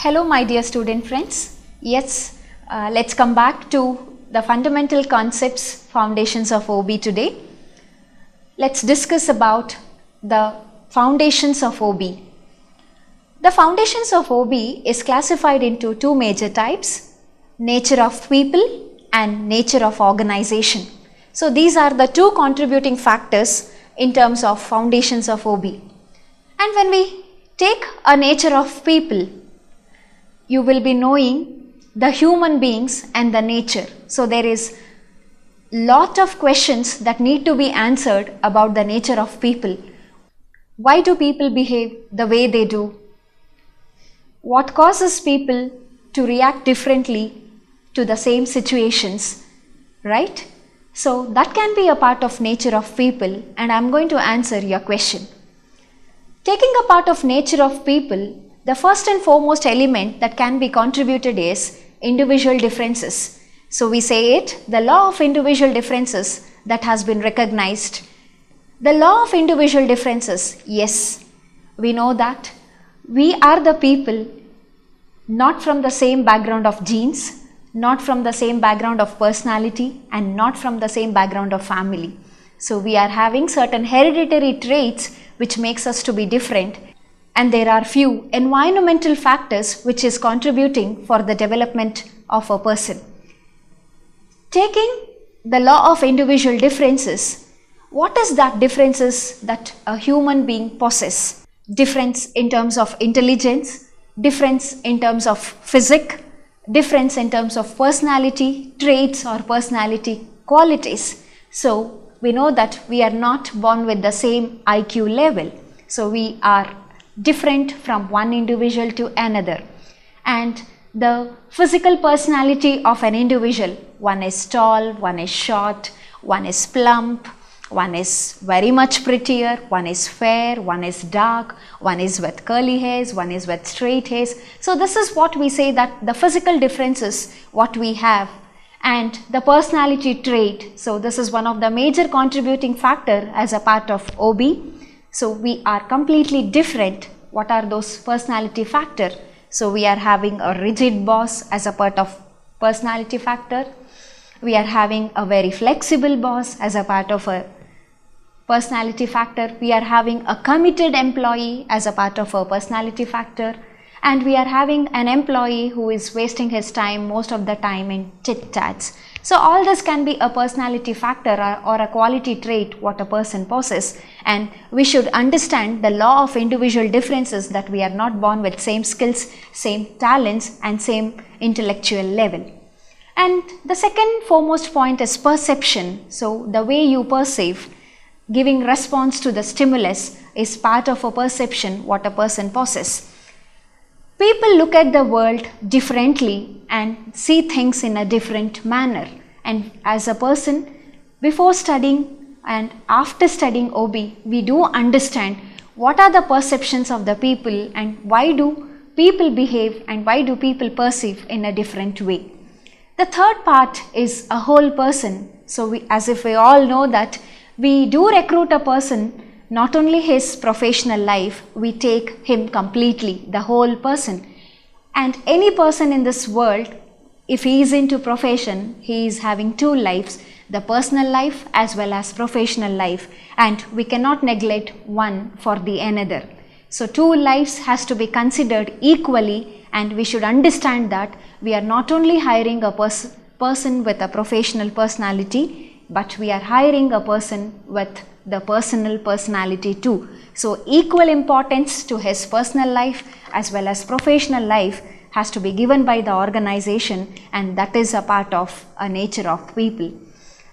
Hello my dear student friends. Yes, let's come back to the fundamental concepts, foundations of OB today. Let's discuss about the foundations of OB. The foundations of OB is classified into two major types, nature of people and nature of organization. So these are the two contributing factors in terms of foundations of OB. And when we take a nature of people, you will be knowing the human beings and the nature. So there is lot of questions that need to be answered about the nature of people. Why do people behave the way they do? What causes people to react differently to the same situations, right? So that can be a part of nature of people, and I am going to answer your question. Taking a part of nature of people, the first and foremost element that can be contributed is individual differences. So we say it, the law of individual differences that has been recognized. The law of individual differences, yes, we know that we are the people not from the same background of genes, not from the same background of personality, and not from the same background of family. So we are having certain hereditary traits which makes us to be different. And there are few environmental factors which is contributing for the development of a person. Taking the law of individual differences, what is that differences that a human being possesses? Difference in terms of intelligence, difference in terms of physique, difference in terms of personality, traits or personality qualities. So we know that we are not born with the same IQ level. So we are different from one individual to another, and the physical personality of an individual, one is tall, one is short, one is plump, one is very much prettier, one is fair, one is dark, one is with curly hairs, one is with straight hairs. So this is what we say, that the physical differences what we have, and the personality trait. So this is one of the major contributing factor as a part of OB. So we are completely different. What are those personality factor? So we are having a rigid boss as a part of personality factor. We are having a very flexible boss as a part of a personality factor. We are having a committed employee as a part of a personality factor. And we are having an employee who is wasting his time most of the time in chit-chats. So all this can be a personality factor or a quality trait what a person possesses, and we should understand the law of individual differences, that we are not born with same skills, same talents and same intellectual level. And the second foremost point is perception. So the way you perceive, giving response to the stimulus is part of a perception what a person possesses. People look at the world differently and see things in a different manner, and as a person, before studying and after studying OB, we do understand what are the perceptions of the people and why do people behave and why do people perceive in a different way. The third part is a whole person. So as if we all know that we do recruit a person, not only his professional life, we take him completely, the whole person. And any person in this world, if he is into profession, he is having two lives, the personal life as well as professional life, and we cannot neglect one for the another. So two lives has to be considered equally, and we should understand that we are not only hiring a person with a professional personality, but we are hiring a person with the personal personality too. So equal importance to his personal life as well as professional life has to be given by the organization, and that is a part of a nature of people.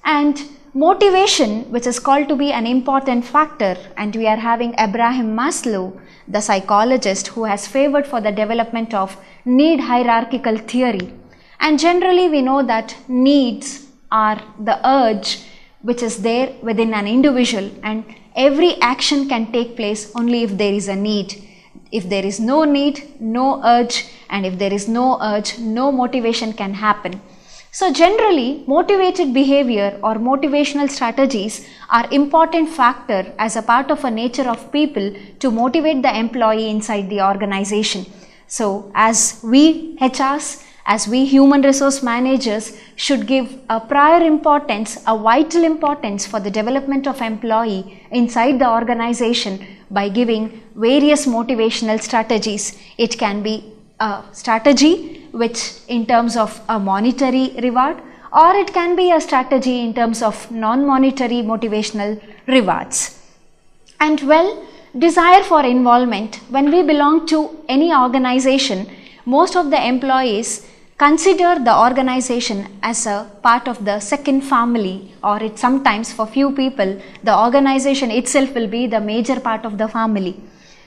And motivation, which is called to be an important factor, and we are having Abraham Maslow, the psychologist, who has favored for the development of need hierarchical theory. And generally we know that needs are the urge which is there within an individual, and every action can take place only if there is a need. If there is no need, no urge, and if there is no urge, no motivation can happen. So generally, motivated behavior or motivational strategies are important factor as a part of a nature of people to motivate the employee inside the organization. So as we HRs, as we human resource managers should give a prior importance, a vital importance for the development of employee inside the organization by giving various motivational strategies. It can be a strategy which in terms of a monetary reward, or it can be a strategy in terms of non-monetary motivational rewards. And well, desire for involvement. When we belong to any organization, most of the employees consider the organization as a part of the second family, or it sometimes for few people the organization itself will be the major part of the family.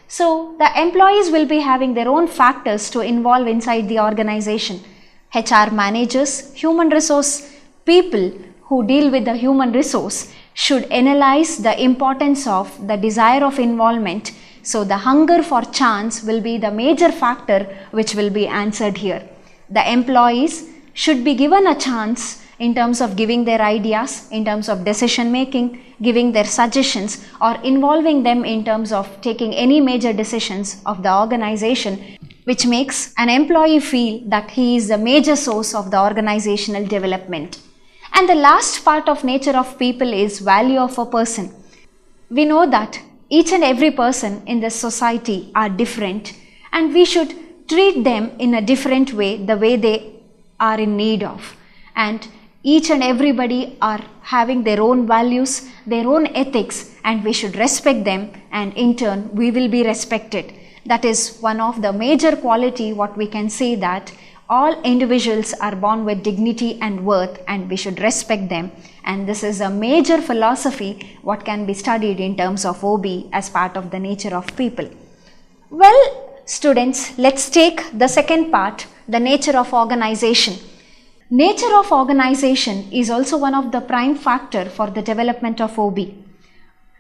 So the employees will be having their own factors to involve inside the organization. HR managers, human resource people who deal with the human resource should analyze the importance of the desire of involvement. So the hunger for chance will be the major factor which will be answered here. The employees should be given a chance in terms of giving their ideas, in terms of decision making, giving their suggestions, or involving them in terms of taking any major decisions of the organization, which makes an employee feel that he is the major source of the organizational development. And the last part of nature of people is value of a person. We know that each and every person in this society are different, and we should treat them in a different way, the way they are in need of. And each and everybody are having their own values, their own ethics, and we should respect them, and in turn we will be respected. That is one of the major quality what we can say, that all individuals are born with dignity and worth, and we should respect them. And this is a major philosophy what can be studied in terms of OB as part of the nature of people. Well, students, let's take the second part, the nature of organization. Nature of organization is also one of the prime factor for the development of OB,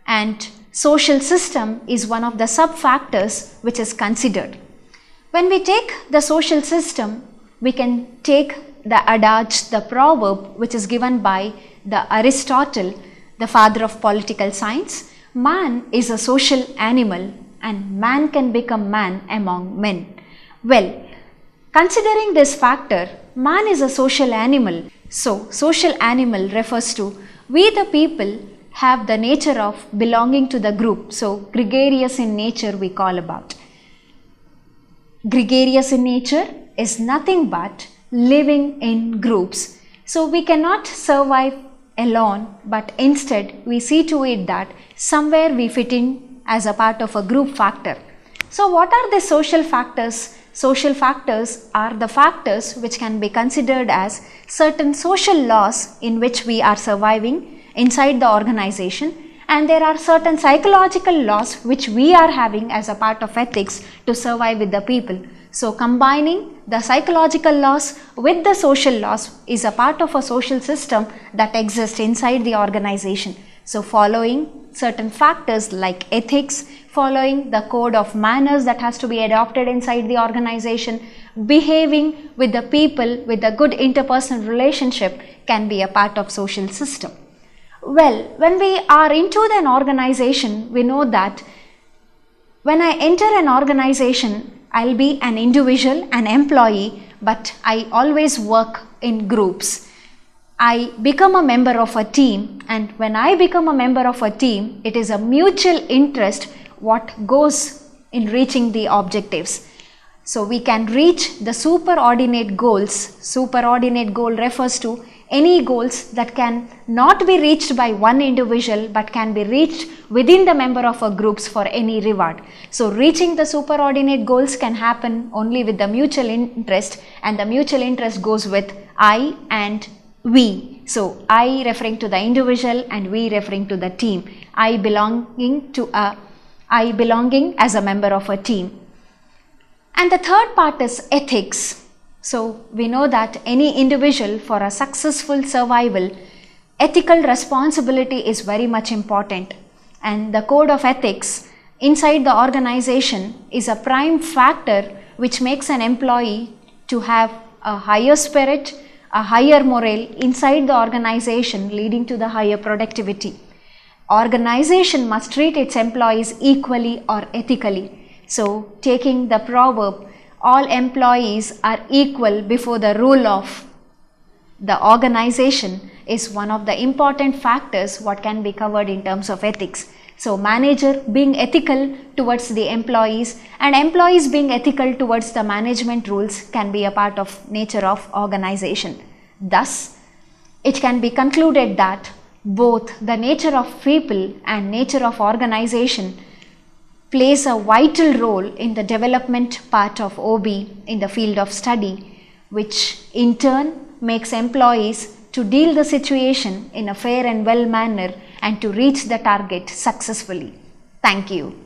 and social system is one of the sub factors which is considered. When we take the social system, we can take the adage, the proverb which is given by the Aristotle, the father of political science. Man is a social animal, and man can become man among men. Well, considering this factor, man is a social animal. So, social animal refers to we the people have the nature of belonging to the group. So, gregarious in nature we call about. Gregarious in nature is nothing but living in groups. So, we cannot survive alone, but instead we see to it that somewhere we fit in as a part of a group factor. So what are the social factors? Social factors are the factors which can be considered as certain social laws in which we are surviving inside the organization, and there are certain psychological laws which we are having as a part of ethics to survive with the people. So combining the psychological laws with the social laws is a part of a social system that exists inside the organization. So following certain factors like ethics, following the code of manners that has to be adopted inside the organization, behaving with the people with a good interpersonal relationship can be a part of social system. Well, when we are into an organization, we know that when I enter an organization, I'll be an individual, an employee, but I always work in groups. I become a member of a team, and when I become a member of a team, it is a mutual interest what goes in reaching the objectives. So we can reach the superordinate goals. Superordinate goal refers to any goals that can not be reached by one individual but can be reached within the member of a groups for any reward. So reaching the superordinate goals can happen only with the mutual interest, and the mutual interest goes with I and we. So I referring to the individual and we referring to the team. I belonging as a member of a team. And the third part is ethics. So we know that any individual, for a successful survival, ethical responsibility is very much important, and the code of ethics inside the organization is a prime factor which makes an employee to have a higher spirit, a higher morale inside the organization, leading to the higher productivity. Organization must treat its employees equally or ethically. So taking the proverb, all employees are equal before the rule of the organization is one of the important factors what can be covered in terms of ethics. So manager being ethical towards the employees and employees being ethical towards the management rules can be a part of nature of organization. Thus, it can be concluded that both the nature of people and nature of organization plays a vital role in the development part of OB in the field of study, which in turn makes employees to deal the situation in a fair and well manner and to reach the target successfully. Thank you.